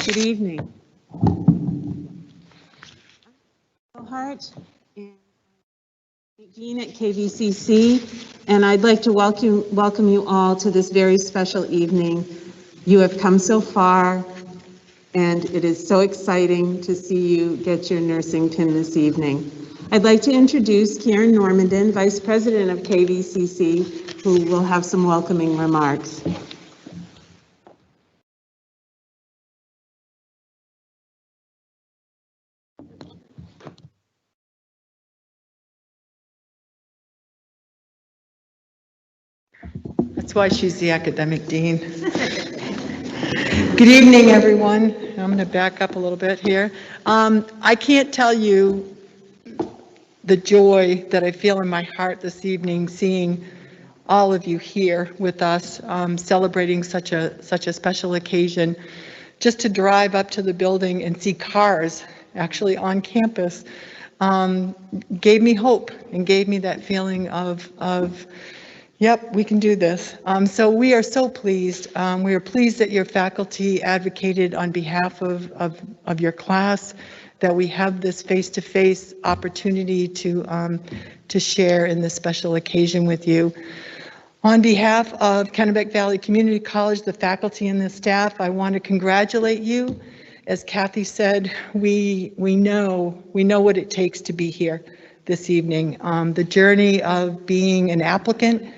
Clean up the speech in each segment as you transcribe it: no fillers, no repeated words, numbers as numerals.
Good evening. Hart and Dean at KVCC, and I'd like to welcome you all to this very special evening. You have come so far, and it is so exciting to see you get your nursing pin this evening. I'd like to introduce Karen Normandin, Vice President of KVCC, who will have some welcoming remarks. That's why she's the academic dean. Good evening, everyone. I'm going to back up a little bit here. I can't tell you the joy that I feel in my heart this evening seeing all of you here with us, celebrating such a special occasion. Just to drive up to the building and see cars actually on campus gave me hope and gave me that feeling of yep, we can do this. So we are so pleased. We are pleased that your faculty advocated on behalf of your class, that we have this face-to-face opportunity to share in this special occasion with you. On behalf of Kennebec Valley Community College, the faculty and the staff, I want to congratulate you. As Kathy said, we know what it takes to be here this evening. The journey of being an applicant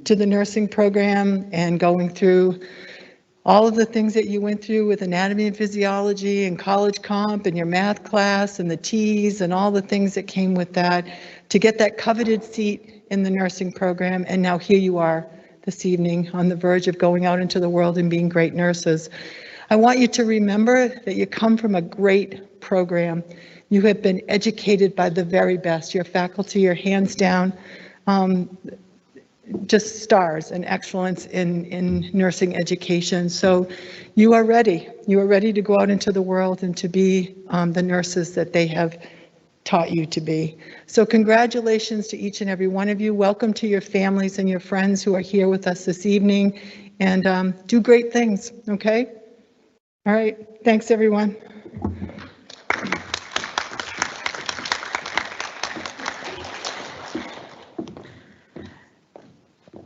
to the nursing program and going through all of the things that you went through with anatomy and physiology and college comp and your math class and the T's and all the things that came with that to get that coveted seat in the nursing program. And now here you are this evening on the verge of going out into the world and being great nurses. I want you to remember that you come from a great program. You have been educated by the very best. Your faculty are hands down just stars and excellence in nursing education. So you are ready. You are ready to go out into the world and to be the nurses that they have taught you to be. So congratulations to each and every one of you. Welcome to your families and your friends who are here with us this evening, and do great things, okay? All right, thanks everyone.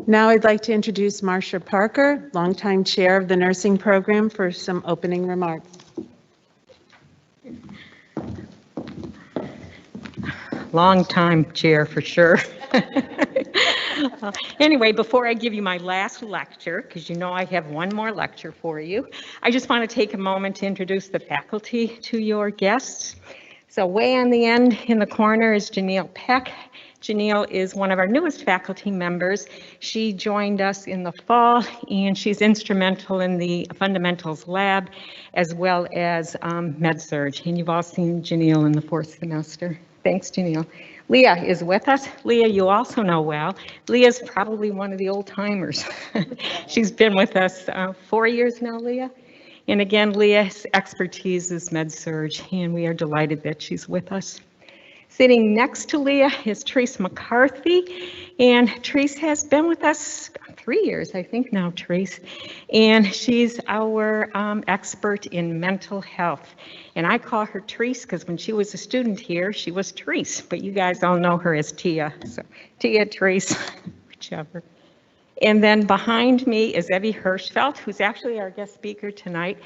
Now I'd like to introduce Marcia Parker, longtime chair of the nursing program, for some opening remarks. Long-time chair for sure. Anyway, before I give you my last lecture, because you know I have one more lecture for you, I just want to take a moment to introduce the faculty to your guests. So way on the end in the corner is Janelle Peck. Janelle is one of our newest faculty members. She joined us in the fall, and she's instrumental in the fundamentals lab as well as med-surg. And you've all seen Janelle in the 4th semester. Thanks, Janelle. Leah is with us. Leah, you also know well. Leah's probably one of the old timers. She's been with us 4 years now, Leah. And again, Leah's expertise is med-surg, and we are delighted that she's with us. Sitting next to Leah is Therese McCarthy, and Therese has been with us 3 years, I think now, Therese, and she's our expert in mental health. And I call her Therese because when she was a student here, she was Therese, but you guys all know her as Tia. So Tia, Therese, whichever. And then behind me is Evie Hirschfeld, who's actually our guest speaker tonight.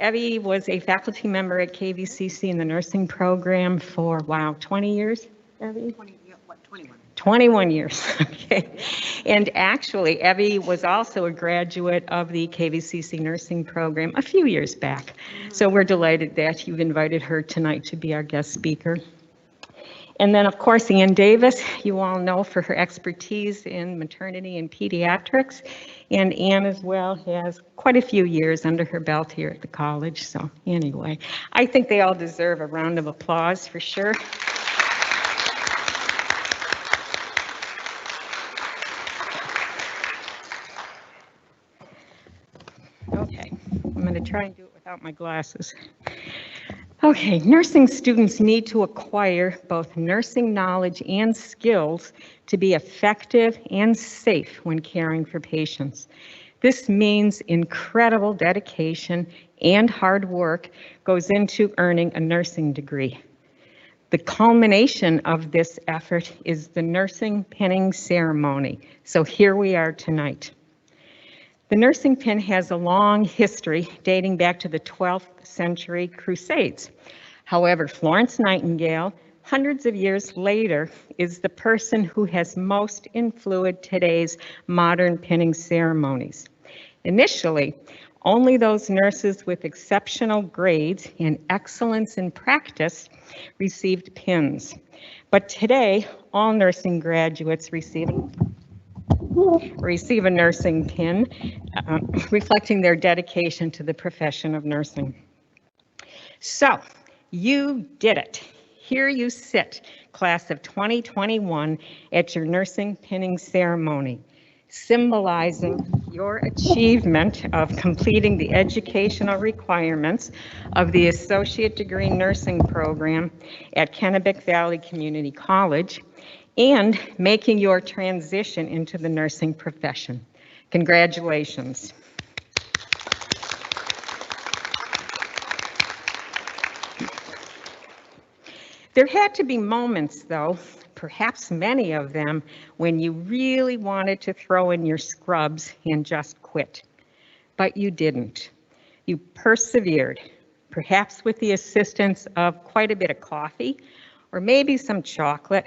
Evie was a faculty member at KVCC in the nursing program for, wow, 20 years, Evie? 21 years, okay. And actually, Evie was also a graduate of the KVCC nursing program a few years back. So we're delighted that you've invited her tonight to be our guest speaker. And then, of course, Ann Davis, you all know for her expertise in maternity and pediatrics. And Ann as well has quite a few years under her belt here at the college. So anyway, I think they all deserve a round of applause for sure. Okay, I'm going to try and do it without my glasses. Okay, nursing students need to acquire both nursing knowledge and skills to be effective and safe when caring for patients. This means incredible dedication and hard work goes into earning a nursing degree. The culmination of this effort is the nursing pinning ceremony. So here we are tonight. The nursing pin has a long history dating back to the 12th century Crusades. However, Florence Nightingale, hundreds of years later, is the person who has most influenced today's modern pinning ceremonies. Initially, only those nurses with exceptional grades and excellence in practice received pins. But today, all nursing graduates receive a nursing pin, reflecting their dedication to the profession of nursing. So, you did it. Here you sit, class of 2021, at your nursing pinning ceremony, symbolizing your achievement of completing the educational requirements of the Associate Degree Nursing Program at Kennebec Valley Community College and making your transition into the nursing profession. Congratulations. There had to be moments, though, perhaps many of them, when you really wanted to throw in your scrubs and just quit. But you didn't. You persevered, perhaps with the assistance of quite a bit of coffee, or maybe some chocolate,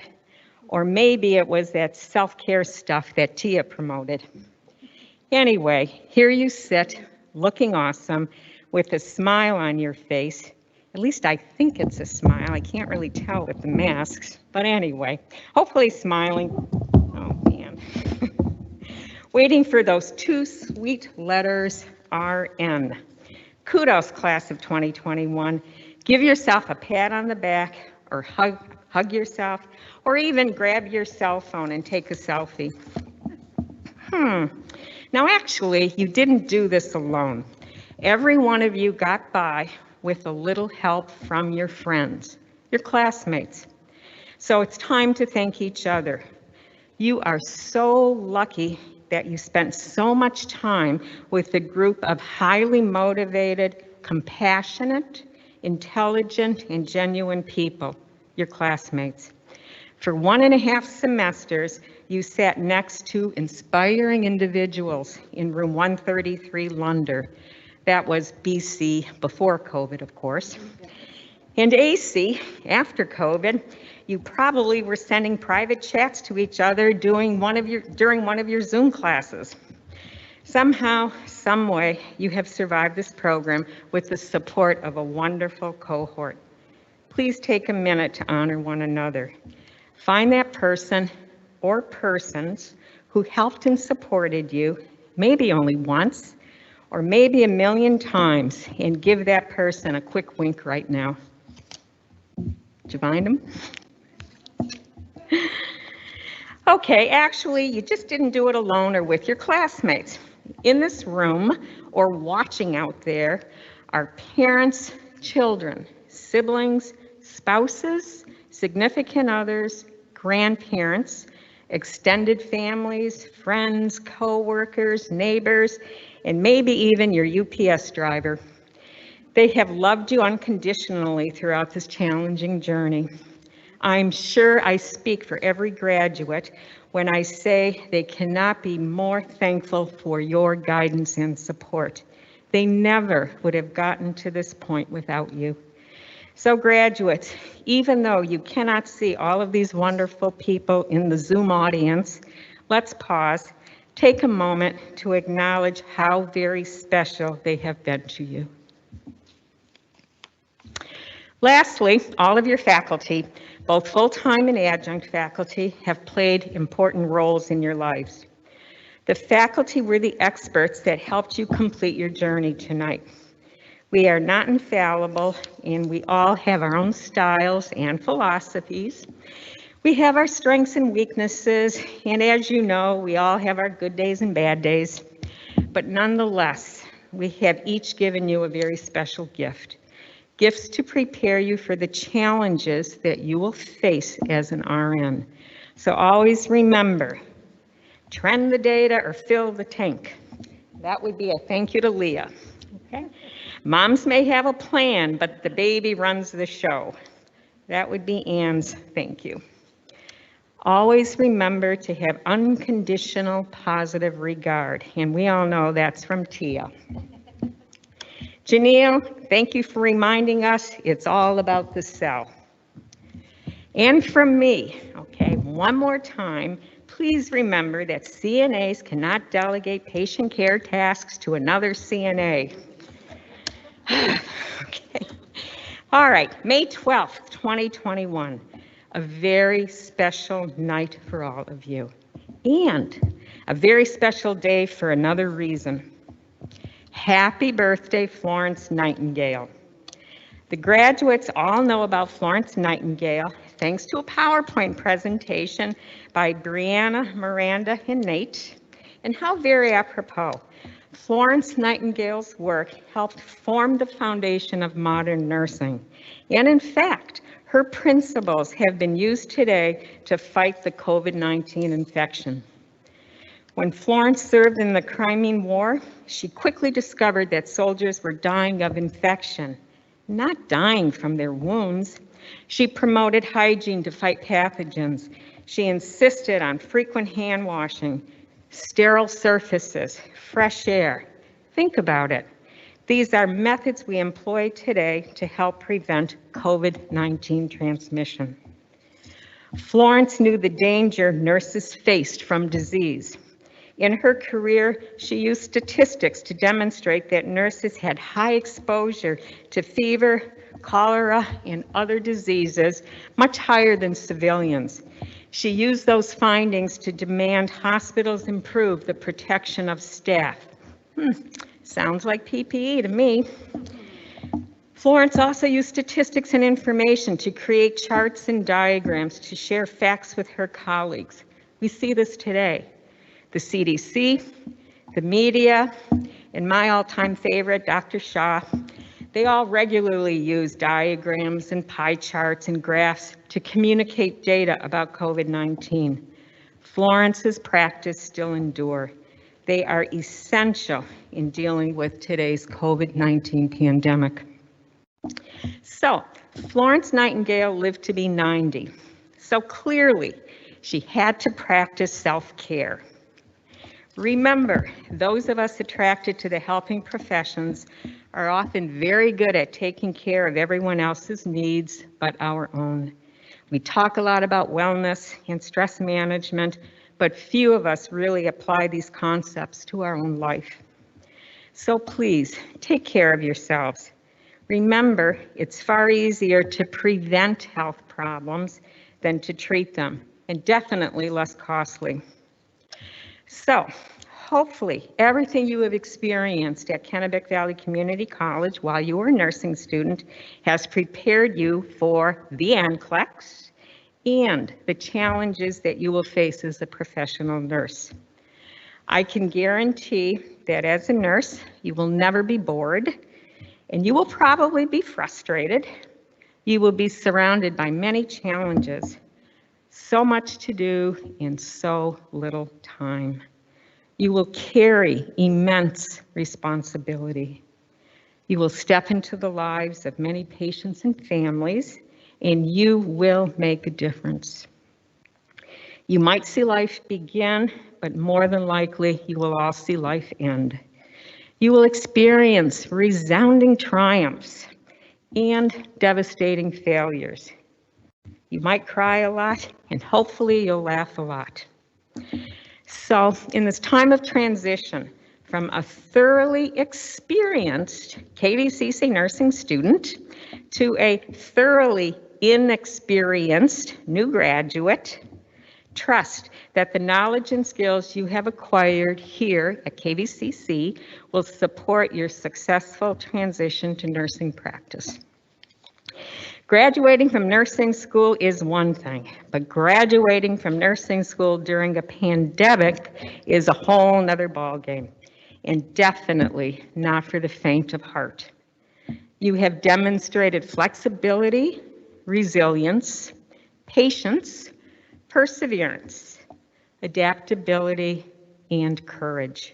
or maybe it was that self-care stuff that Tia promoted. Anyway, here you sit, looking awesome, with a smile on your face. At least I think it's a smile. I can't really tell with the masks, but anyway, hopefully smiling. Oh man. Waiting for those two sweet letters, RN. Kudos, class of 2021. Give yourself a pat on the back, or hug yourself, or even grab your cell phone and take a selfie. Now actually, you didn't do this alone. Every one of you got by with a little help from your friends, your classmates. So it's time to thank each other. You are so lucky that you spent so much time with a group of highly motivated, compassionate, intelligent, and genuine people, your classmates. For 1.5 semesters, you sat next to inspiring individuals in room 133 Lunder. That was BC, before COVID, of course. And AC, after COVID, you probably were sending private chats to each other during one of your Zoom classes. Somehow, some way, you have survived this program with the support of a wonderful cohort. Please take a minute to honor one another. Find that person or persons who helped and supported you, maybe only once, or maybe 1,000,000 times, and give that person a quick wink right now. Did you find them? Okay, actually, you just didn't do it alone or with your classmates. In this room, or watching out there, are parents, children, siblings, spouses, significant others, grandparents, extended families, friends, co-workers, neighbors, and maybe even your UPS driver. They have loved you unconditionally throughout this challenging journey. I'm sure I speak for every graduate when I say they cannot be more thankful for your guidance and support. They never would have gotten to this point without you. So graduates, even though you cannot see all of these wonderful people in the Zoom audience, let's pause. Take a moment to acknowledge how very special they have been to you. Lastly, all of your faculty, both full-time and adjunct faculty, have played important roles in your lives. The faculty were the experts that helped you complete your journey tonight. We are not infallible, and we all have our own styles and philosophies. We have our strengths and weaknesses, and as you know, we all have our good days and bad days. But nonetheless, we have each given you a very special gift. Gifts to prepare you for the challenges that you will face as an RN. So always remember, trend the data or fill the tank. That would be a thank you to Leah. Okay. Moms may have a plan, but the baby runs the show. That would be Ann's thank you. Always remember to have unconditional positive regard, and we all know that's from Tia. Janelle, thank you for reminding us it's all about the cell. And from me, okay, one more time, please remember that CNAs cannot delegate patient care tasks to another CNA. Okay. All right, May 12th, 2021, a very special night for all of you, and a very special day for another reason. Happy birthday, Florence Nightingale. The graduates all know about Florence Nightingale thanks to a PowerPoint presentation by Brianna, Miranda, and Nate. And how very apropos, Florence Nightingale's work helped form the foundation of modern nursing. And in fact, her principles have been used today to fight the COVID-19 infection. When Florence served in the Crimean War, she quickly discovered that soldiers were dying of infection, not dying from their wounds. She promoted hygiene to fight pathogens. She insisted on frequent hand washing, sterile surfaces, fresh air. Think about it. These are methods we employ today to help prevent COVID-19 transmission. Florence knew the danger nurses faced from disease. In her career, she used statistics to demonstrate that nurses had high exposure to fever, cholera, and other diseases, much higher than civilians. She used those findings to demand hospitals improve the protection of staff. Sounds like PPE to me. Florence also used statistics and information to create charts and diagrams to share facts with her colleagues. We see this today. The CDC, the media, and my all-time favorite, Dr. Shaw, they all regularly use diagrams and pie charts and graphs to communicate data about COVID-19. Florence's practice still endure. They are essential in dealing with today's COVID-19 pandemic. So, Florence Nightingale lived to be 90. So clearly, she had to practice self-care. Remember, those of us attracted to the helping professions are often very good at taking care of everyone else's needs but our own. We talk a lot about wellness and stress management, but few of us really apply these concepts to our own life. So please, take care of yourselves. Remember, it's far easier to prevent health problems than to treat them, and definitely less costly. So, hopefully, everything you have experienced at Kennebec Valley Community College while you were a nursing student has prepared you for the NCLEX and the challenges that you will face as a professional nurse. I can guarantee that as a nurse, you will never be bored, and you will probably be frustrated. You will be surrounded by many challenges. So much to do in so little time. You will carry immense responsibility. You will step into the lives of many patients and families, and you will make a difference. You might see life begin, but more than likely, you will all see life end. You will experience resounding triumphs and devastating failures. You might cry a lot, and hopefully you'll laugh a lot. So in this time of transition from a thoroughly experienced KVCC nursing student to a thoroughly inexperienced new graduate, trust that the knowledge and skills you have acquired here at KVCC will support your successful transition to nursing practice. Graduating from nursing school is one thing, but graduating from nursing school during a pandemic is a whole nother ballgame, and definitely not for the faint of heart. You have demonstrated flexibility, resilience, patience, perseverance, adaptability, and courage.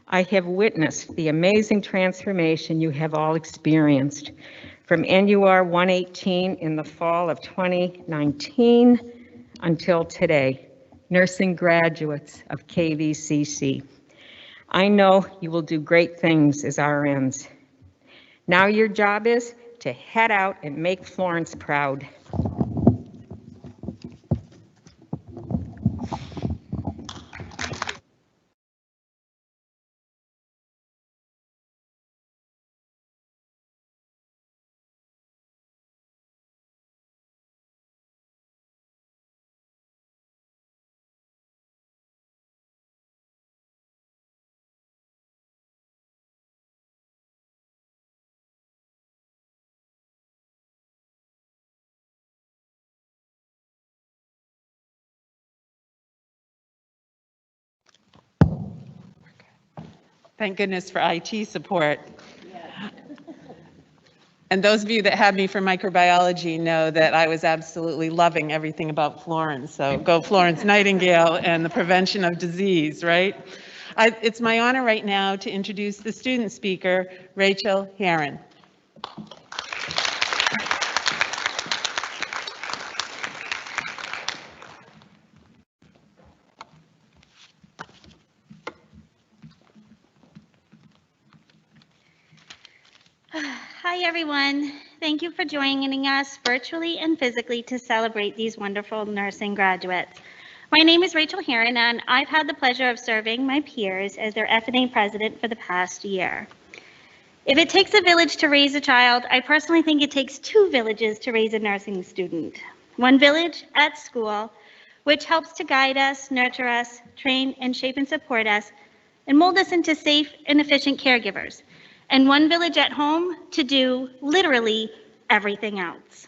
I have witnessed the amazing transformation you have all experienced from NUR 118 in the fall of 2019 until today, nursing graduates of KVCC. I know you will do great things as RNs. Now your job is to head out and make Florence proud. Thank goodness for IT support. And those of you that had me for microbiology know that I was absolutely loving everything about Florence. So go Florence Nightingale and the prevention of disease, right? It's my honor right now to introduce the student speaker, Rachel Herron. Hi, everyone. Thank you for joining us virtually and physically to celebrate these wonderful nursing graduates. My name is Rachel Herron, and I've had the pleasure of serving my peers as their F&A president for the past year. If it takes a village to raise a child, I personally think it takes 2 villages to raise a nursing student. One village at school, which helps to guide us, nurture us, train and shape and support us, and mold us into safe and efficient caregivers. And one village at home to do literally everything else.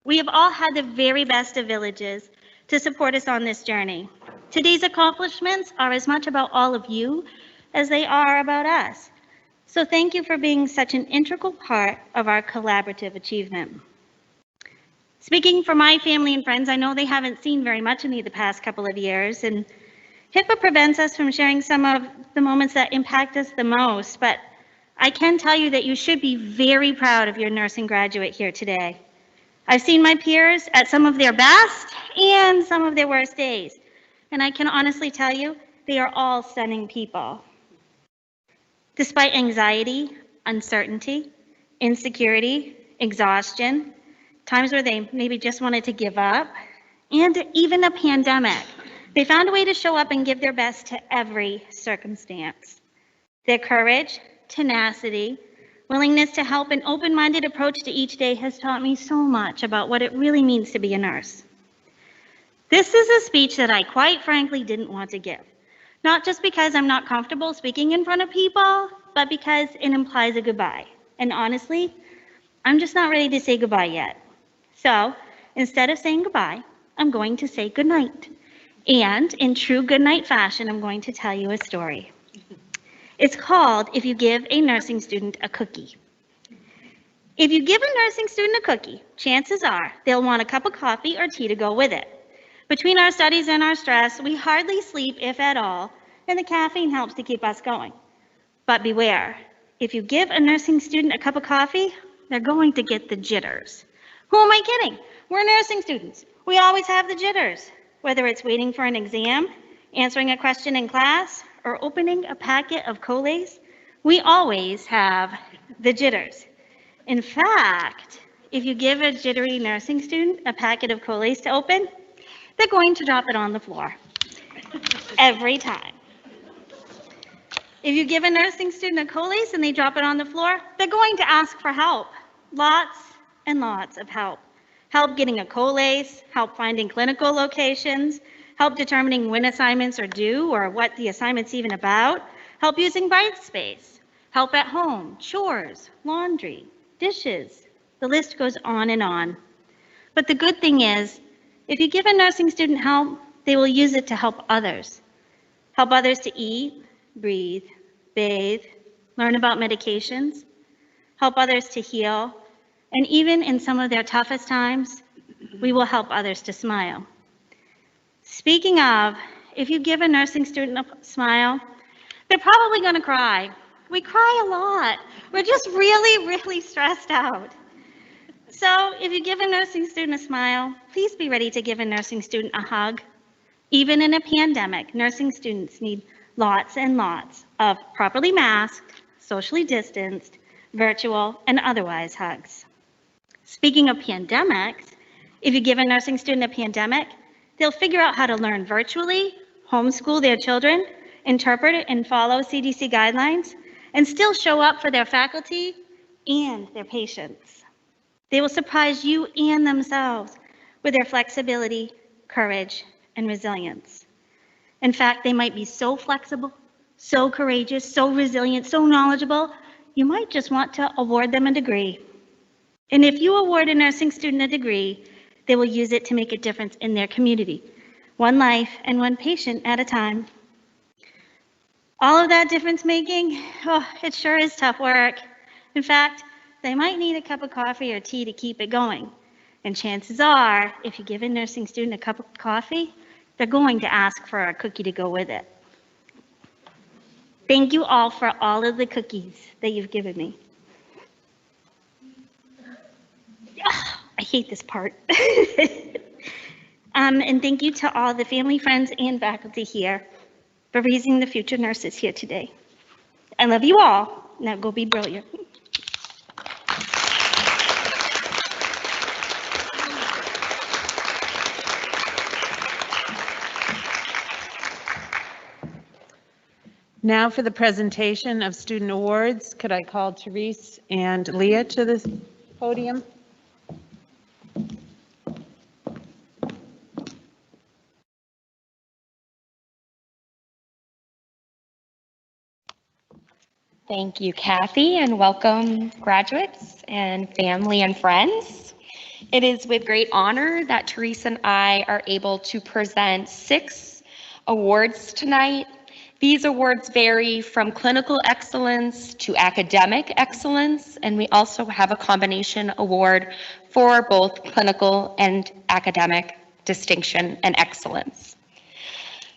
We have all had the very best of villages to support us on this journey. Today's accomplishments are as much about all of you as they are about us. So thank you for being such an integral part of our collaborative achievement. Speaking for my family and friends, I know they haven't seen very much of me the past couple of years, and HIPAA prevents us from sharing some of the moments that impact us the most, but I can tell you that you should be very proud of your nursing graduate here today. I've seen my peers at some of their best and some of their worst days, and I can honestly tell you, they are all stunning people. Despite anxiety, uncertainty, insecurity, exhaustion, times where they maybe just wanted to give up, and even a pandemic, they found a way to show up and give their best to every circumstance. Their courage, tenacity, willingness to help, and open-minded approach to each day has taught me so much about what it really means to be a nurse. This is a speech that I quite frankly didn't want to give. Not just because I'm not comfortable speaking in front of people, but because it implies a goodbye. And honestly, I'm just not ready to say goodbye yet. So instead of saying goodbye, I'm going to say goodnight. And in true goodnight fashion, I'm going to tell you a story. It's called If You Give a Nursing Student a Cookie. If you give a nursing student a cookie, chances are they'll want a cup of coffee or tea to go with it. Between our studies and our stress, we hardly sleep, if at all, and the caffeine helps to keep us going. But beware, if you give a nursing student a cup of coffee, they're going to get the jitters. Who am I kidding? We're nursing students. We always have the jitters, whether it's waiting for an exam, answering a question in class, or opening a packet of Colace, we always have the jitters. In fact, if you give a jittery nursing student a packet of Colace to open, they're going to drop it on the floor every time. If you give a nursing student a Colace and they drop it on the floor, they're going to ask for help. Lots and lots of help. Help getting a Colace, help finding clinical locations, help determining when assignments are due or what the assignment's even about, help using Brightspace, help at home, chores, laundry, dishes. The list goes on and on. But the good thing is, if you give a nursing student help, they will use it to help others. Help others to eat, breathe, bathe, learn about medications, help others to heal, and even in some of their toughest times, we will help others to smile. Speaking of, if you give a nursing student a smile, They're probably going to cry. We cry a lot. We're just really, really stressed out. So if you give a nursing student a smile, please be ready to give a nursing student a hug. Even in a pandemic, nursing students need lots and lots of properly masked, socially distanced, virtual, and otherwise hugs. Speaking of pandemics, if you give a nursing student a pandemic, they'll figure out how to learn virtually, homeschool their children, interpret and follow CDC guidelines, and still show up for their faculty and their patients. They will surprise you and themselves with their flexibility, courage, and resilience. In fact, they might be so flexible, so courageous, so resilient, so knowledgeable, you might just want to award them a degree. And if you award a nursing student a degree, they will use it to make a difference in their community, one life and one patient at a time. All of that difference making, oh, it sure is tough work. In fact, they might need a cup of coffee or tea to keep it going. And chances are, if you give a nursing student a cup of coffee, they're going to ask for a cookie to go with it. Thank you all for all of the cookies that you've given me. I hate this part. And thank you to all the family, friends, and faculty here for raising the future nurses here today. I love you all. Now go be brilliant. Now for the presentation of student awards, could I call Therese and Leah to the podium? Thank you, Kathy, and welcome graduates and family and friends. It is with great honor that Therese and I are able to present 6 awards tonight. These awards vary from clinical excellence to academic excellence, and we also have a combination award for both clinical and academic distinction and excellence.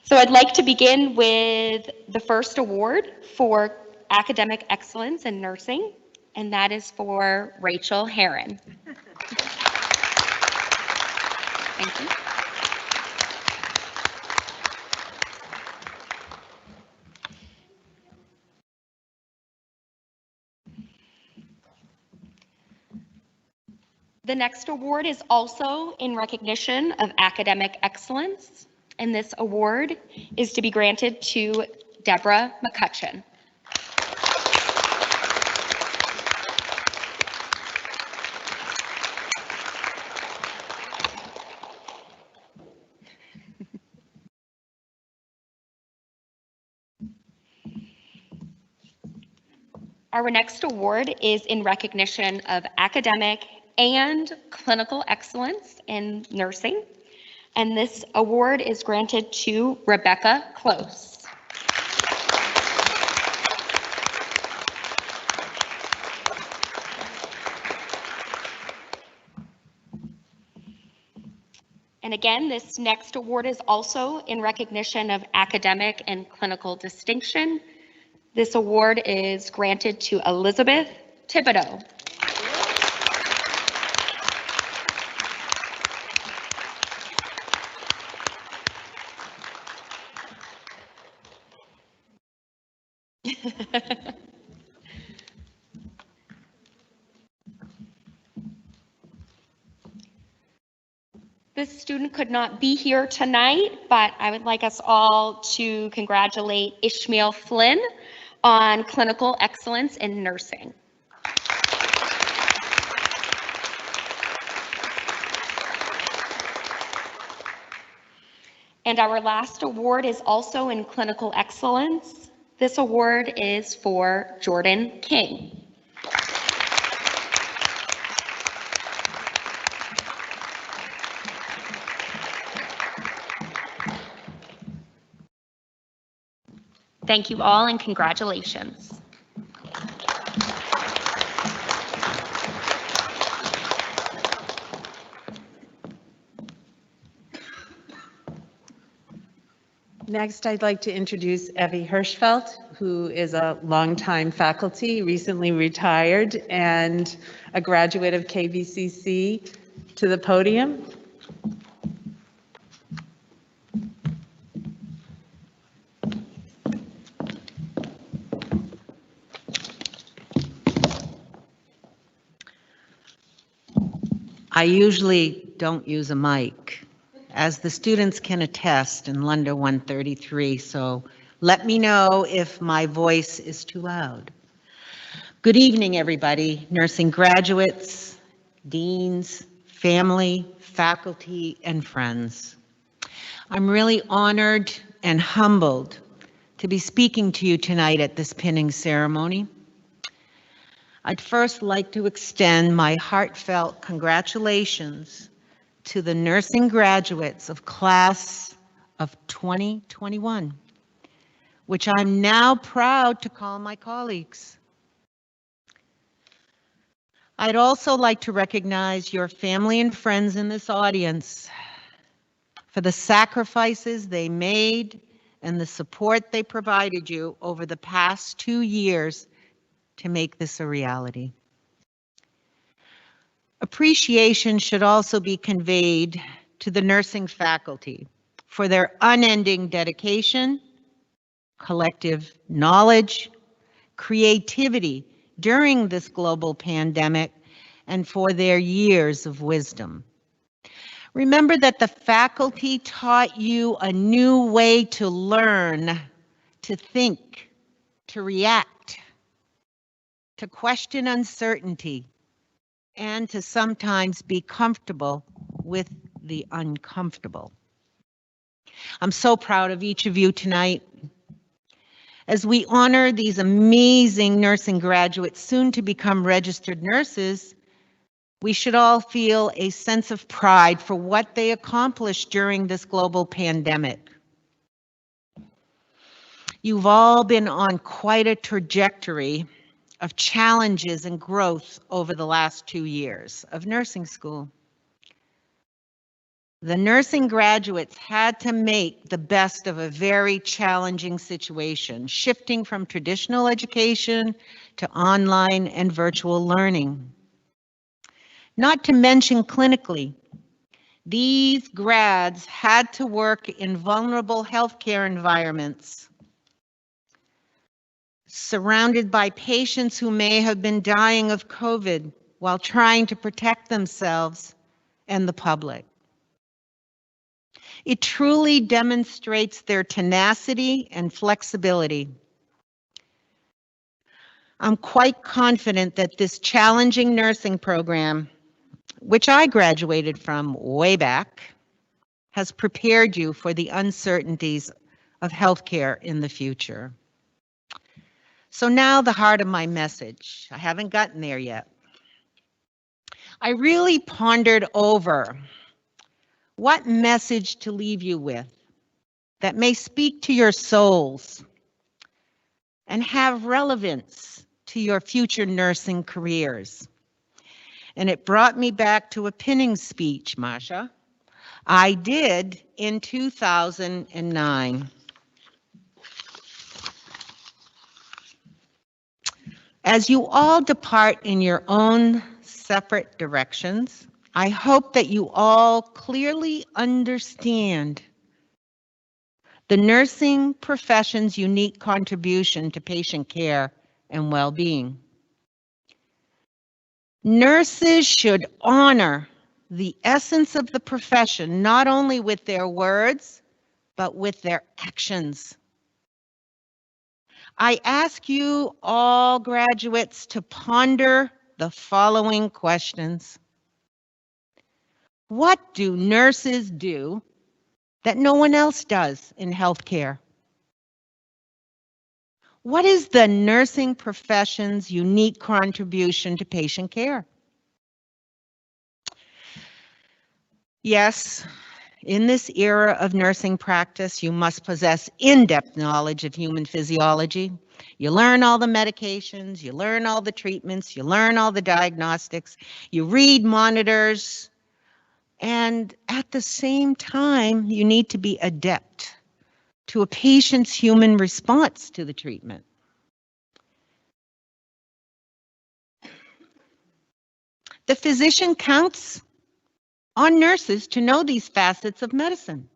So I'd like to begin with the first award for academic excellence in nursing, and that is for Rachel Herron. Thank you. The next award is also in recognition of academic excellence, and this award is to be granted to Deborah McCutcheon. Our next award is in recognition of academic and clinical excellence in nursing, and this award is granted to Rebecca Close. And again, this next award is also in recognition of academic and clinical distinction. This award is granted to Elizabeth Thibodeau. This student could not be here tonight, but I would like us all to congratulate Ishmael Flynn on clinical excellence in nursing. And our last award is also in clinical excellence. This award is for Jordan King. Thank you all and congratulations. Next, I'd like to introduce Evie Hirschfeld. who is a longtime faculty, recently retired, and a graduate of KVCC, to the podium. I usually don't use a mic, as the students can attest in Lunda 133, so let me know if my voice is too loud. Good evening, everybody, nursing graduates, deans, family, faculty, and friends. I'm really honored and humbled to be speaking to you tonight at this pinning ceremony. I'd first like to extend my heartfelt congratulations to the nursing graduates of class of 2021, which I'm now proud to call my colleagues. I'd also like to recognize your family and friends in this audience for the sacrifices they made and the support they provided you over the past 2 years to make this a reality. Appreciation should also be conveyed to the nursing faculty for their unending dedication, collective knowledge, creativity during this global pandemic, and for their years of wisdom. Remember that the faculty taught you a new way to learn, to think, to react, to question uncertainty, and to sometimes be comfortable with the uncomfortable. I'm so proud of each of you tonight. As we honor these amazing nursing graduates, soon to become registered nurses, we should all feel a sense of pride for what they accomplished during this global pandemic. You've all been on quite a trajectory of challenges and growth over the last 2 years of nursing school. The nursing graduates had to make the best of a very challenging situation, shifting from traditional education to online and virtual learning. Not to mention clinically, these grads had to work in vulnerable healthcare environments, surrounded by patients who may have been dying of COVID while trying to protect themselves and the public. It truly demonstrates their tenacity and flexibility. I'm quite confident that this challenging nursing program, which I graduated from way back, has prepared you for the uncertainties of healthcare in the future. So now the heart of my message. I haven't gotten there yet. I really pondered over what message to leave you with that may speak to your souls and have relevance to your future nursing careers. And it brought me back to a pinning speech, Masha, I did in 2009. As you all depart in your own separate directions, I hope that you all clearly understand the nursing profession's unique contribution to patient care and well-being. Nurses should honor the essence of the profession, not only with their words, but with their actions. I ask you all graduates to ponder the following questions. What do nurses do that no one else does in healthcare? What is the nursing profession's unique contribution to patient care? Yes, in this era of nursing practice, you must possess in-depth knowledge of human physiology. You learn all the medications, you learn all the treatments, you learn all the diagnostics, you read monitors, and at the same time, you need to be adept to a patient's human response to the treatment. The physician counts on nurses to know these facets of medicine.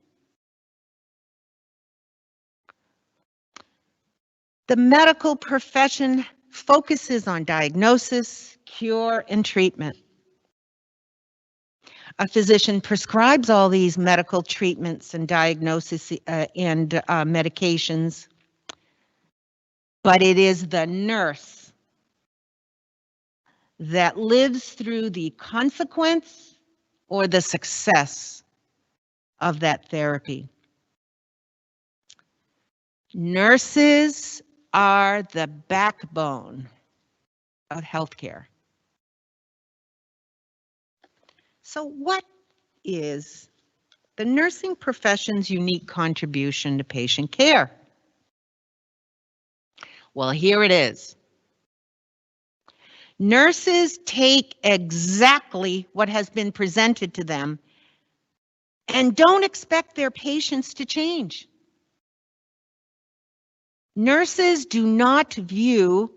The medical profession focuses on diagnosis, cure, and treatment. A physician prescribes all these medical treatments and diagnoses and medications, but it is the nurse that lives through the consequence or the success of that therapy. Nurses are the backbone of healthcare. So what is the nursing profession's unique contribution to patient care? Well, here it is. Nurses take exactly what has been presented to them and don't expect their patients to change. Nurses do not view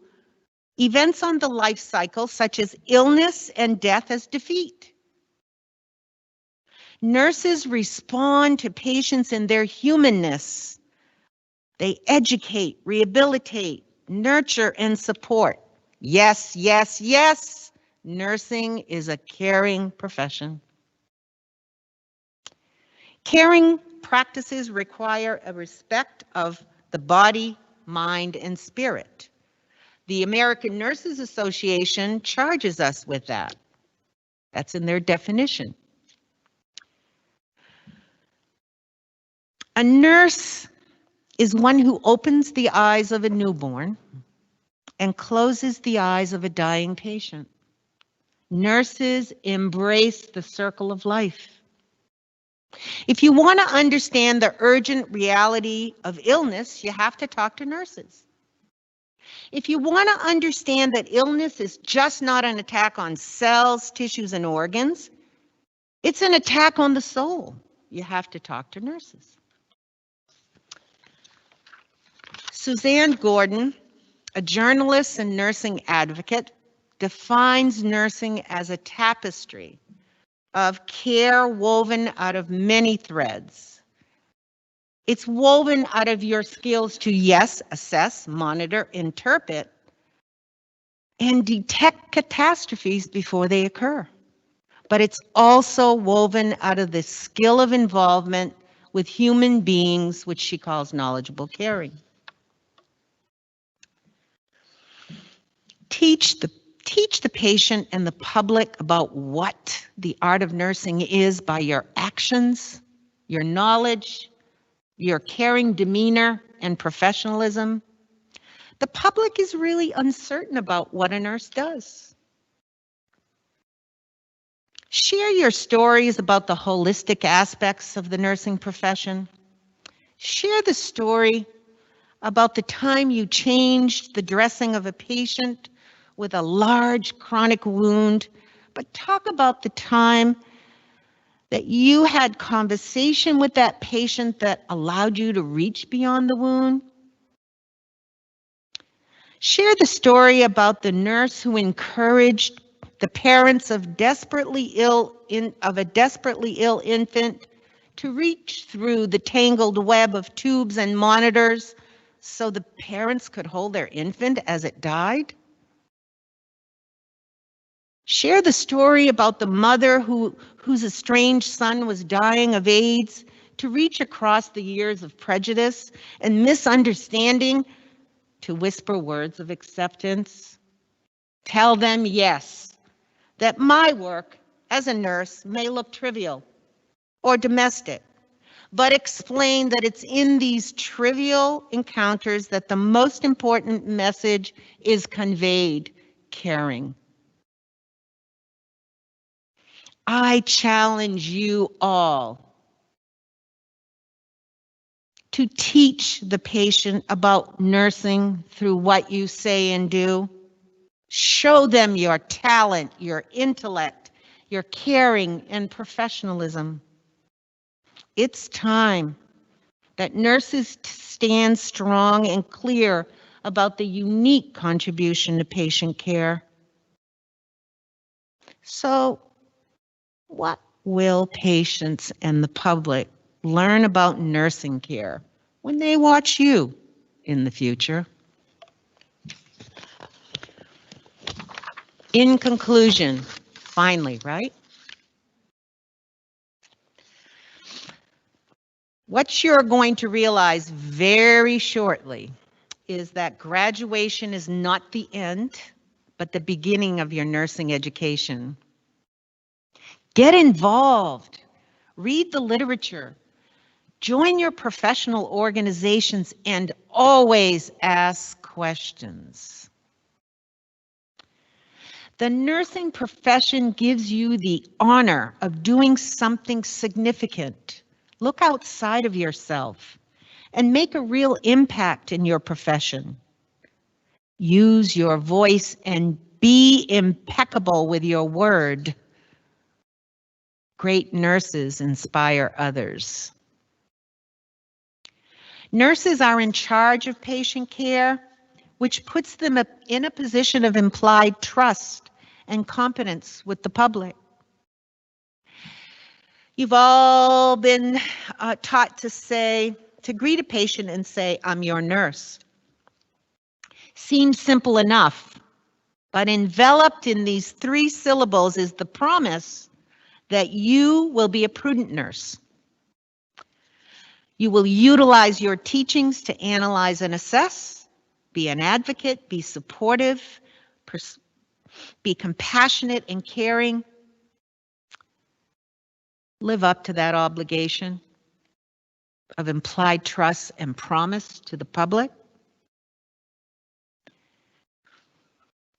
events on the life cycle, such as illness and death, as defeat. Nurses respond to patients in their humanness. They educate, rehabilitate, nurture, and support. Yes, yes, yes, nursing is a caring profession. Caring practices require a respect of the body, mind, and spirit. The American Nurses Association charges us with that. That's in their definition. A nurse is one who opens the eyes of a newborn and closes the eyes of a dying patient. Nurses embrace the circle of life. If you want to understand the urgent reality of illness, you have to talk to nurses. If you want to understand that illness is just not an attack on cells, tissues, and organs, it's an attack on the soul, you have to talk to nurses. Suzanne Gordon, a journalist and nursing advocate, defines nursing as a tapestry of care woven out of many threads. It's woven out of your skills to, yes, assess, monitor, interpret, and detect catastrophes before they occur. But it's also woven out of the skill of involvement with human beings, which she calls knowledgeable caring. Teach the patient and the public about what the art of nursing is by your actions, your knowledge, your caring demeanor and professionalism. The public is really uncertain about what a nurse does. Share your stories about the holistic aspects of the nursing profession. Share the story about the time you changed the dressing of a patient with a large chronic wound, but talk about the time that you had conversation with that patient that allowed you to reach beyond the wound. Share the story about the nurse who encouraged the parents of a desperately ill infant to reach through the tangled web of tubes and monitors so the parents could hold their infant as it died. Share the story about the mother whose estranged son was dying of AIDS to reach across the years of prejudice and misunderstanding to whisper words of acceptance. Tell them, yes, that my work as a nurse may look trivial or domestic, but explain that it's in these trivial encounters that the most important message is conveyed: caring. I challenge you all to teach the patient about nursing through what you say and do. Show them your talent, your intellect, your caring and professionalism. It's time that nurses stand strong and clear about the unique contribution to patient care. So, what will patients and the public learn about nursing care when they watch you in the future? In conclusion, finally, right? What you're going to realize very shortly is that graduation is not the end, but the beginning of your nursing education. Get involved, read the literature, join your professional organizations, and always ask questions. The nursing profession gives you the honor of doing something significant. Look outside of yourself and make a real impact in your profession. Use your voice and be impeccable with your word. Great nurses inspire others. Nurses are in charge of patient care, which puts them in a position of implied trust and competence with the public. You've all been taught to greet a patient and say, "I'm your nurse." Seems simple enough, but enveloped in these 3 syllables is the promise that you will be a prudent nurse. You will utilize your teachings to analyze and assess, be an advocate, be supportive, be compassionate and caring. Live up to that obligation of implied trust and promise to the public.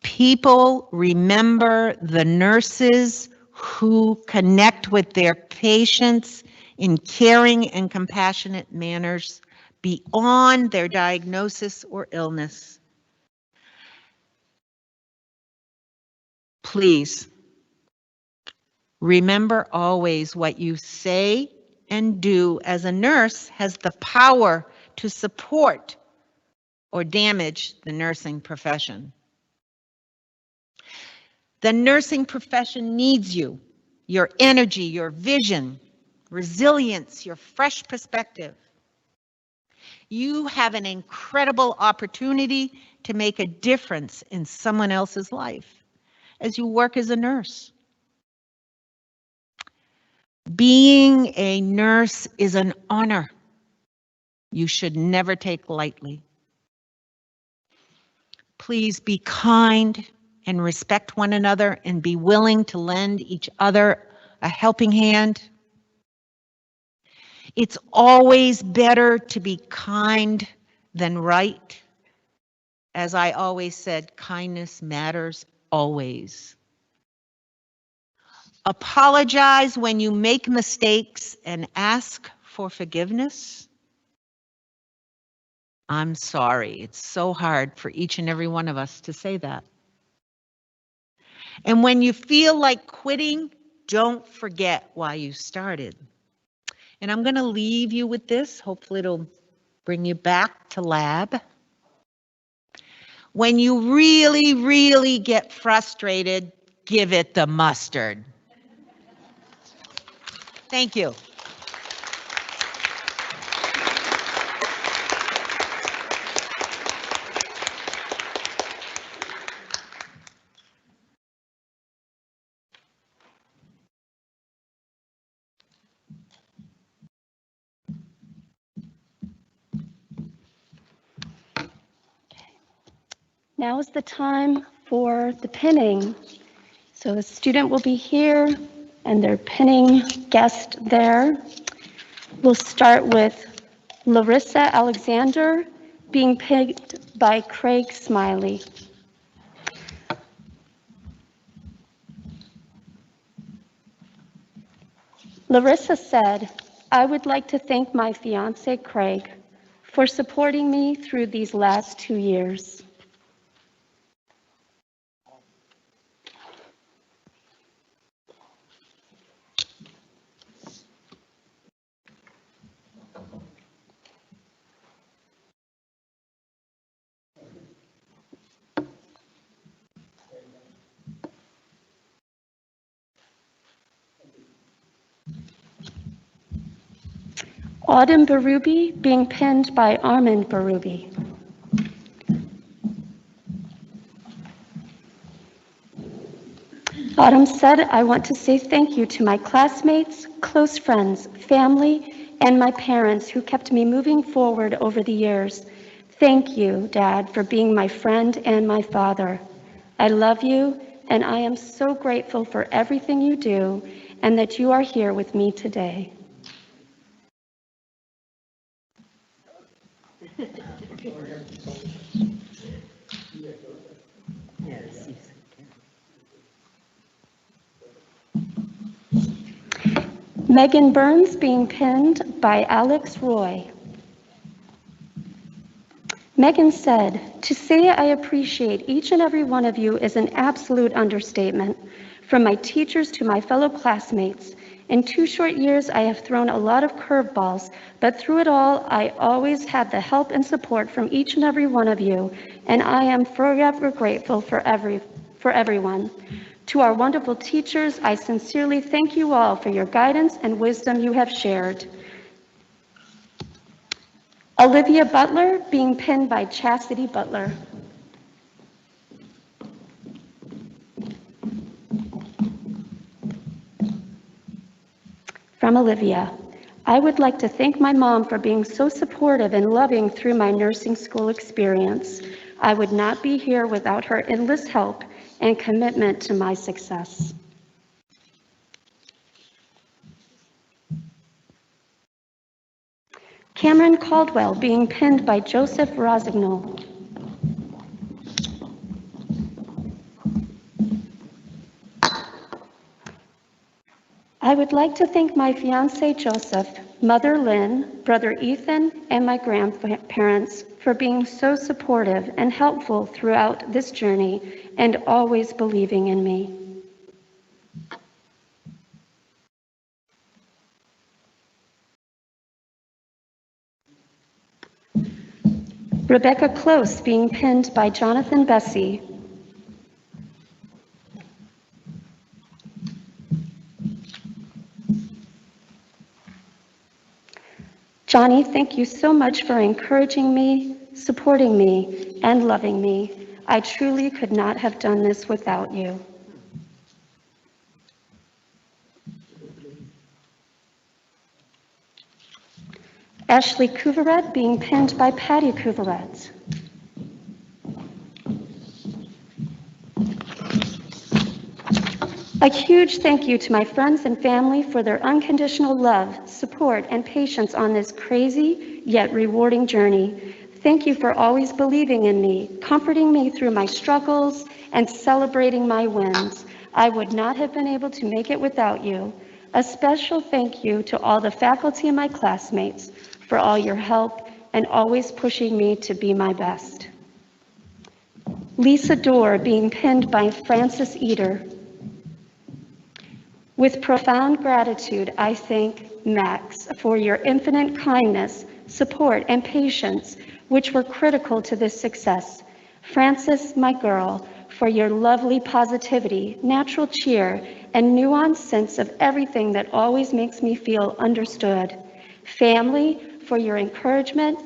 People remember the nurses who connect with their patients in caring and compassionate manners beyond their diagnosis or illness. Please, remember always what you say and do as a nurse has the power to support or damage the nursing profession. The nursing profession needs you, your energy, your vision, resilience, your fresh perspective. You have an incredible opportunity to make a difference in someone else's life as you work as a nurse. Being a nurse is an honor you should never take lightly. Please be kind and respect one another and be willing to lend each other a helping hand. It's always better to be kind than right. As I always said, kindness matters always. Apologize when you make mistakes and ask for forgiveness. I'm sorry. It's so hard for each and every one of us to say that. And when you feel like quitting, don't forget why you started. And I'm going to leave you with this. Hopefully it'll bring you back to lab. When you really, really get frustrated, give it the mustard. Thank you. Now is the time for the pinning. So the student will be here and their pinning guest there. We'll start with Larissa Alexander being pinned by Craig Smiley. Larissa said, "I would like to thank my fiance Craig for supporting me through these last 2 years. Autumn Barubi being pinned by Armin Barubi. Autumn said, I want to say thank you to my classmates, close friends, family, and my parents who kept me moving forward over the years. Thank you, Dad, for being my friend and my father. I love you, and I am so grateful for everything you do and that you are here with me today. Megan Burns being pinned by Alex Roy. Megan said, to say I appreciate each and every one of you is an absolute understatement. From my teachers to my fellow classmates. In 2 short years, I have thrown a lot of curveballs, but through it all, I always had the help and support from each and every one of you, and I am forever grateful for everyone. To our wonderful teachers, I sincerely thank you all for your guidance and wisdom you have shared. Olivia Butler being pinned by Chastity Butler. From Olivia, I would like to thank my mom for being so supportive and loving through my nursing school experience. I would not be here without her endless help and commitment to my success. Cameron Caldwell being pinned by Joseph Rosignol. I would like to thank my fiance Joseph, mother Lynn, brother Ethan, and my grandparents for being so supportive and helpful throughout this journey and always believing in me. Rebecca Close being pinned by Jonathan Bessie. Johnny, thank you so much for encouraging me, supporting me, and loving me. I truly could not have done this without you. Ashley Couvaret being pinned by Patty Couvaret. A huge thank you to my friends and family for their unconditional love, support, and patience on this crazy yet rewarding journey. Thank you for always believing in me, comforting me through my struggles, and celebrating my wins. I would not have been able to make it without you. A special thank you to all the faculty and my classmates for all your help and always pushing me to be my best. Lisa Dorr being pinned by Francis Eder. With profound gratitude, I thank Max for your infinite kindness, support, and patience, which were critical to this success. Frances, my girl, for your lovely positivity, natural cheer, and nuanced sense of everything that always makes me feel understood. Family, for your encouragement.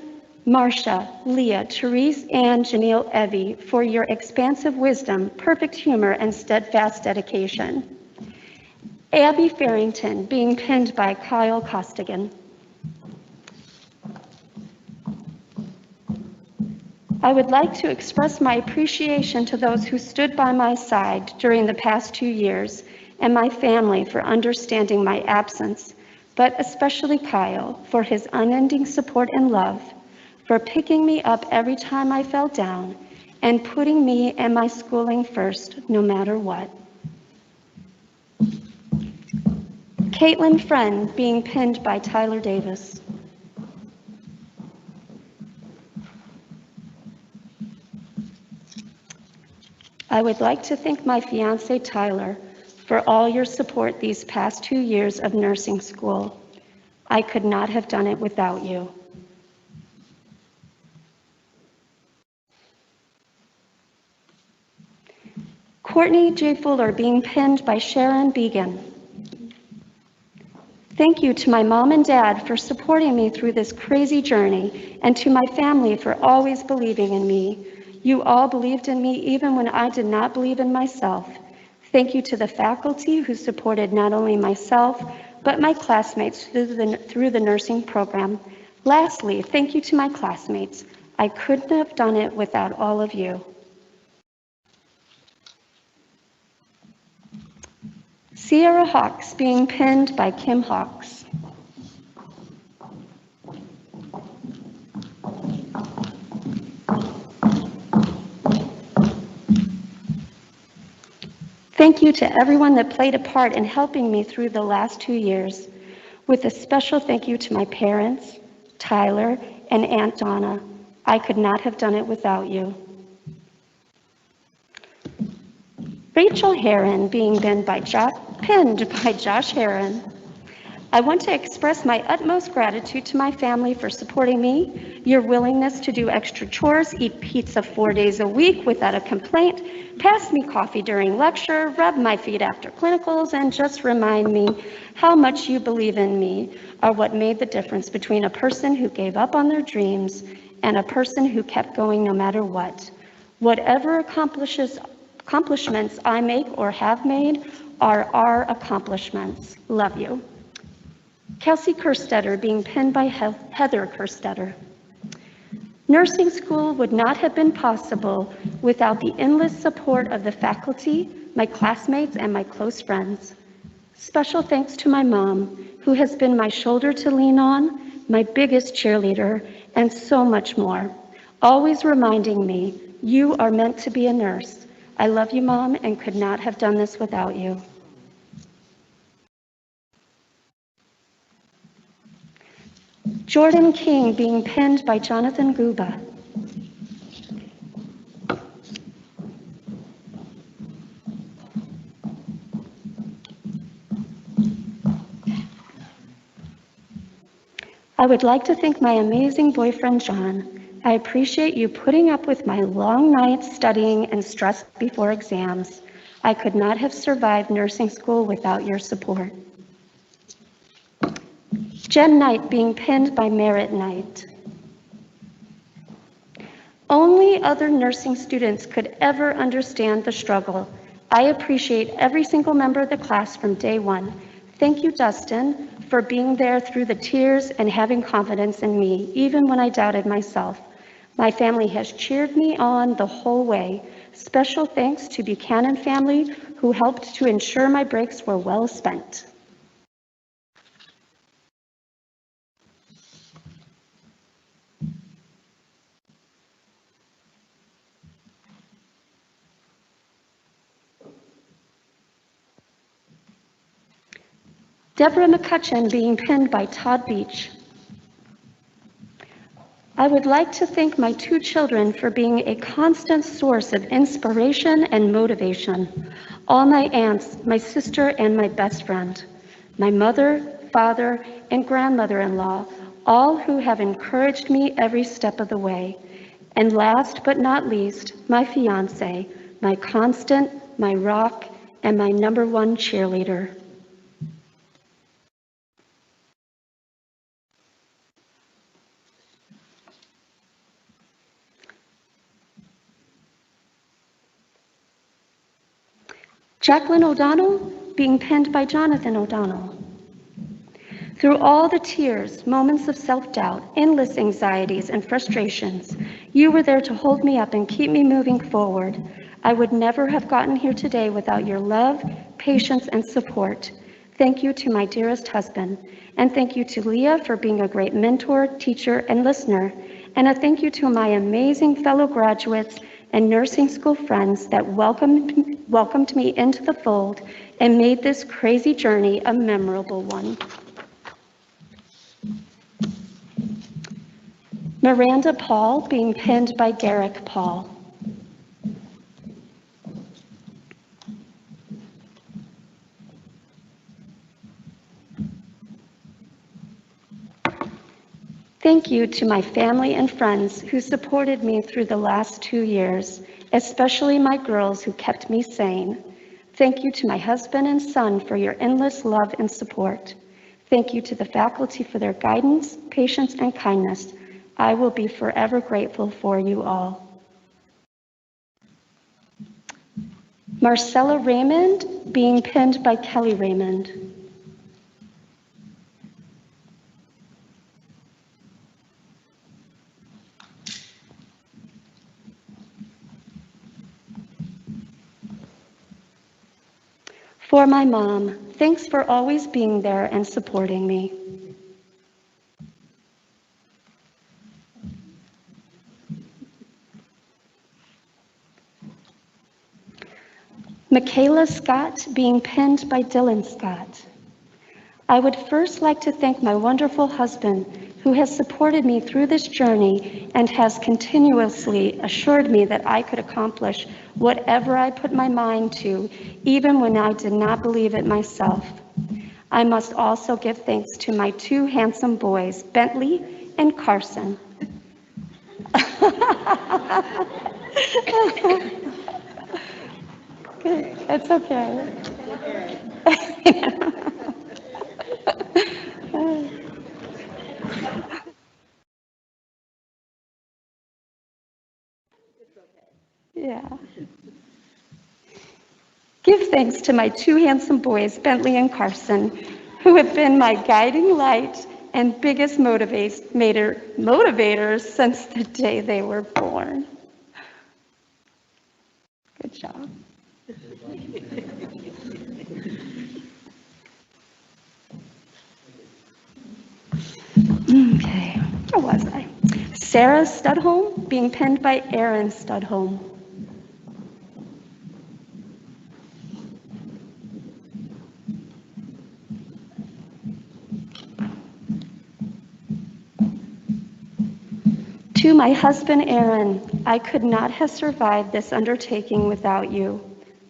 Marcia, Leah, Therese, and Janelle Evie, for your expansive wisdom, perfect humor, and steadfast dedication. Abby Farrington being pinned by Kyle Costigan. I would like to express my appreciation to those who stood by my side during the past 2 years and my family for understanding my absence, but especially Kyle for his unending support and love, for picking me up every time I fell down and putting me and my schooling first no matter what. Caitlin Friend being pinned by Tyler Davis. I would like to thank my fiance Tyler for all your support these past 2 years of nursing school. I could not have done it without you. Courtney J. Fuller being pinned by Sharon Began. Thank you to my mom and dad for supporting me through this crazy journey, and to my family for always believing in me. You all believed in me even when I did not believe in myself. Thank you to the faculty who supported not only myself, but my classmates through the nursing program. Lastly, thank you to my classmates. I couldn't have done it without all of you. Sierra Hawks being pinned by Kim Hawks. Thank you to everyone that played a part in helping me through the last 2 years, with a special thank you to my parents, Tyler, and Aunt Donna. I could not have done it without you. Rachel Heron being pinned by Josh Heron. I want to express my utmost gratitude to my family for supporting me, your willingness to do extra chores, eat pizza 4 days a week without a complaint, pass me coffee during lecture, rub my feet after clinicals, and just remind me how much you believe in me are what made the difference between a person who gave up on their dreams and a person who kept going no matter what. Whatever accomplishments I make or have made are our accomplishments. Love you. Kelsey Kerstetter being pinned by Heather Kerstetter. Nursing school would not have been possible without the endless support of the faculty, my classmates, and my close friends. Special thanks to my mom, who has been my shoulder to lean on, my biggest cheerleader, and so much more. Always reminding me, you are meant to be a nurse. I love you, Mom, and could not have done this without you. Jordan King being pinned by Jonathan Guba. I would like to thank my amazing boyfriend, John. I appreciate you putting up with my long nights studying and stress before exams. I could not have survived nursing school without your support. Jen Knight being pinned by Merritt Knight. Only other nursing students could ever understand the struggle. I appreciate every single member of the class from day one. Thank you, Dustin, for being there through the tears and having confidence in me, even when I doubted myself. My family has cheered me on the whole way. Special thanks to Buchanan family, who helped to ensure my breaks were well spent. Deborah McCutcheon being pinned by Todd Beach. I would like to thank my 2 children for being a constant source of inspiration and motivation. All my aunts, my sister, and my best friend, my mother, father, and grandmother-in-law, all who have encouraged me every step of the way. And last but not least, my fiance, my constant, my rock, and my #1 cheerleader. Jacqueline O'Donnell being pinned by Jonathan O'Donnell. Through all the tears, moments of self-doubt, endless anxieties, and frustrations, you were there to hold me up and keep me moving forward. I would never have gotten here today without your love, patience, and support. Thank you to my dearest husband, and thank you to Leah for being a great mentor, teacher, and listener. And a thank you to my amazing fellow graduates and nursing school friends that welcomed me into the fold and made this crazy journey a memorable one. Miranda Paul being pinned by Derek Paul. Thank you to my family and friends who supported me through the last 2 years, especially my girls who kept me sane. Thank you to my husband and son for your endless love and support. Thank you to the faculty for their guidance, patience, and kindness. I will be forever grateful for you all. Marcella Raymond, being pinned by Kelly Raymond. For my mom, thanks for always being there and supporting me. Michaela Scott, being pinned by Dylan Scott. I would first like to thank my wonderful husband who has supported me through this journey and has continuously assured me that I could accomplish whatever I put my mind to, even when I did not believe it myself. I must also give thanks to my two handsome boys, Bentley and Carson. It's okay. Yeah. Give thanks to my two handsome boys, Bentley and Carson, who have been my guiding light and biggest motivators since the day they were born. Good job. Okay, where was I? Sarah Studholm, being pinned by Aaron Studholm. To my husband, Aaron, I could not have survived this undertaking without you.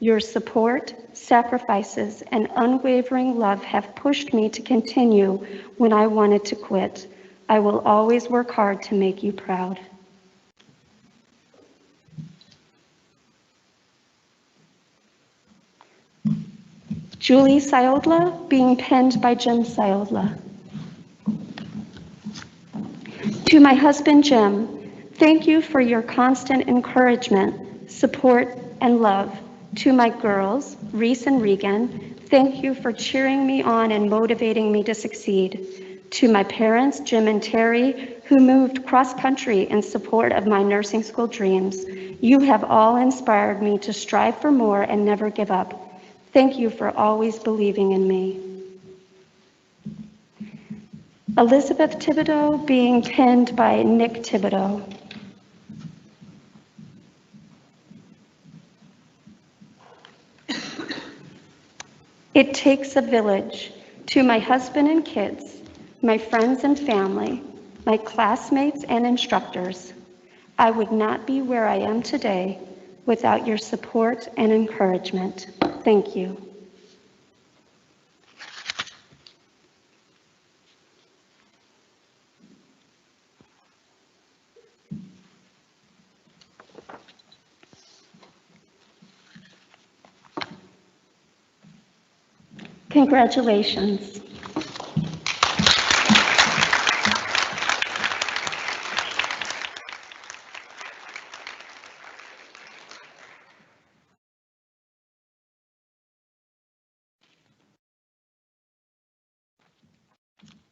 Your support, sacrifices, and unwavering love have pushed me to continue when I wanted to quit. I will always work hard to make you proud. Julie Siodla, being pinned by Jim Siodla. To my husband, Jim, thank you for your constant encouragement, support, and love. To my girls, Reese and Regan, thank you for cheering me on and motivating me to succeed. To my parents, Jim and Terry, who moved cross-country in support of my nursing school dreams, you have all inspired me to strive for more and never give up. Thank you for always believing in me. Elizabeth Thibodeau, being pinned by Nick Thibodeau. It takes a village. To my husband and kids, my friends and family, my classmates and instructors, I would not be where I am today without your support and encouragement. Thank you. Congratulations.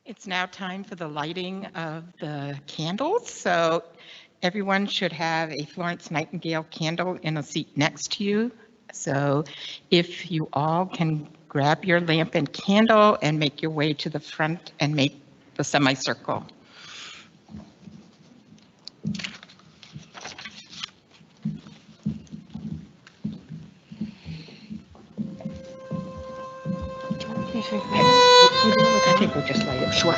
It's now time for the lighting of the candles. So everyone should have a Florence Nightingale candle in a seat next to you. So if you all can grab your lamp and candle and make your way to the front and make the semicircle. I think we'll just light it short.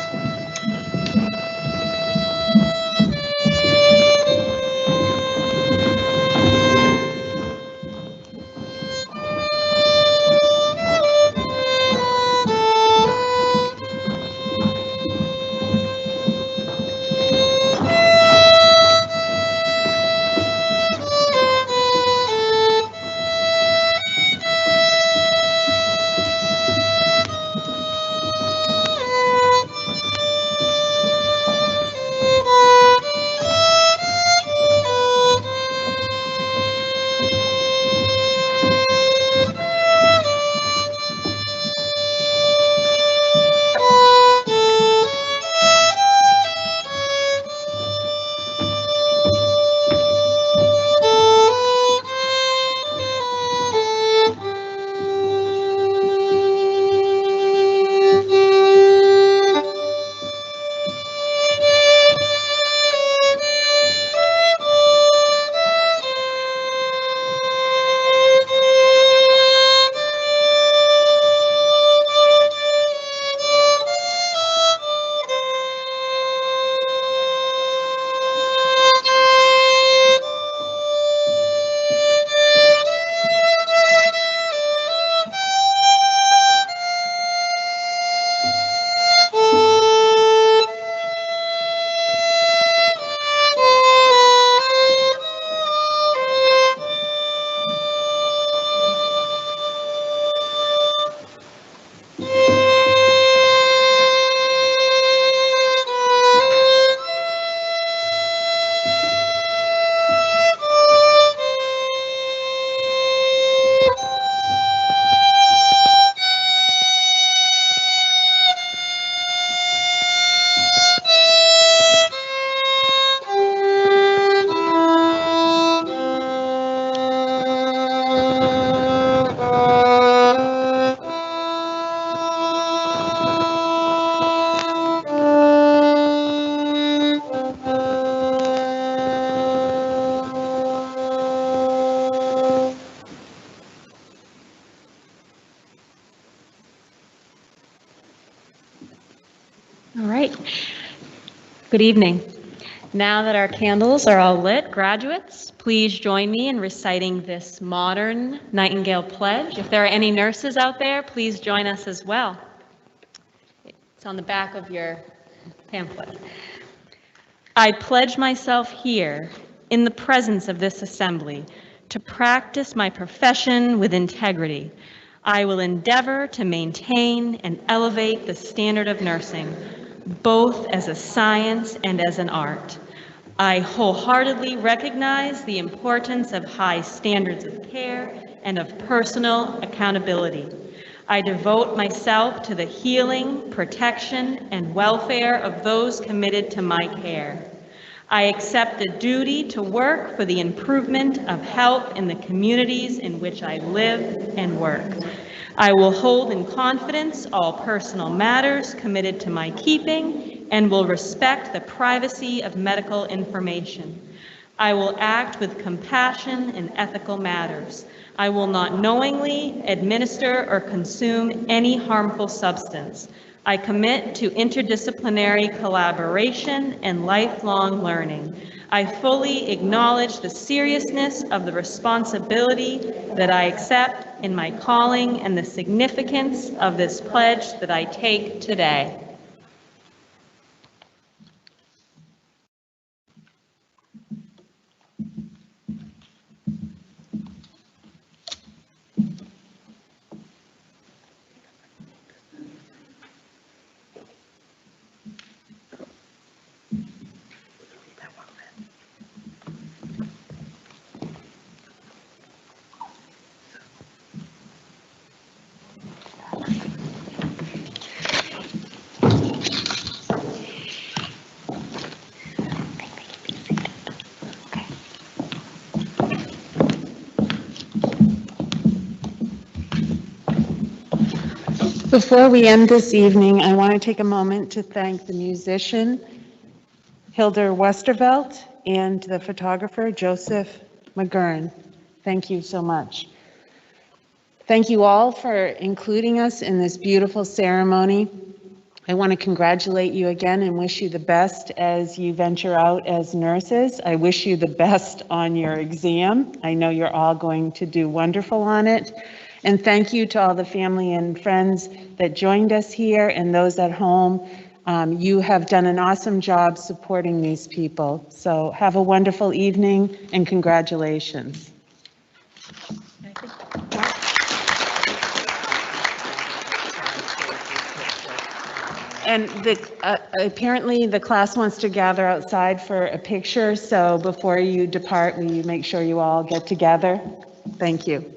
right. Good evening. Now that our candles are all lit, graduates, please join me in reciting this modern Nightingale Pledge. If there are any nurses out there, please join us as well. It's on the back of your pamphlet. I pledge myself here, in the presence of this assembly, to practice my profession with integrity. I will endeavor to maintain and elevate the standard of nursing, both as a science and as an art. I wholeheartedly recognize the importance of high standards of care and of personal accountability. I devote myself to the healing, protection, and welfare of those committed to my care. I accept the duty to work for the improvement of health in the communities in which I live and work. I will hold in confidence all personal matters committed to my keeping and will respect the privacy of medical information. I will act with compassion in ethical matters. I will not knowingly administer or consume any harmful substance. I commit to interdisciplinary collaboration and lifelong learning. I fully acknowledge the seriousness of the responsibility that I accept in my calling and the significance of this pledge that I take today. Before we end this evening, I want to take a moment to thank the musician, Hildur Westervelt, and the photographer, Joseph McGurn. Thank you so much. Thank you all for including us in this beautiful ceremony. I want to congratulate you again and wish you the best as you venture out as nurses. I wish you the best on your exam. I know you're all going to do wonderful on it. And thank you to all the family and friends that joined us here and those at home. You have done an awesome job supporting these people. So have a wonderful evening and congratulations. And apparently the class wants to gather outside for a picture. So before you depart, will you make sure you all get together? Thank you.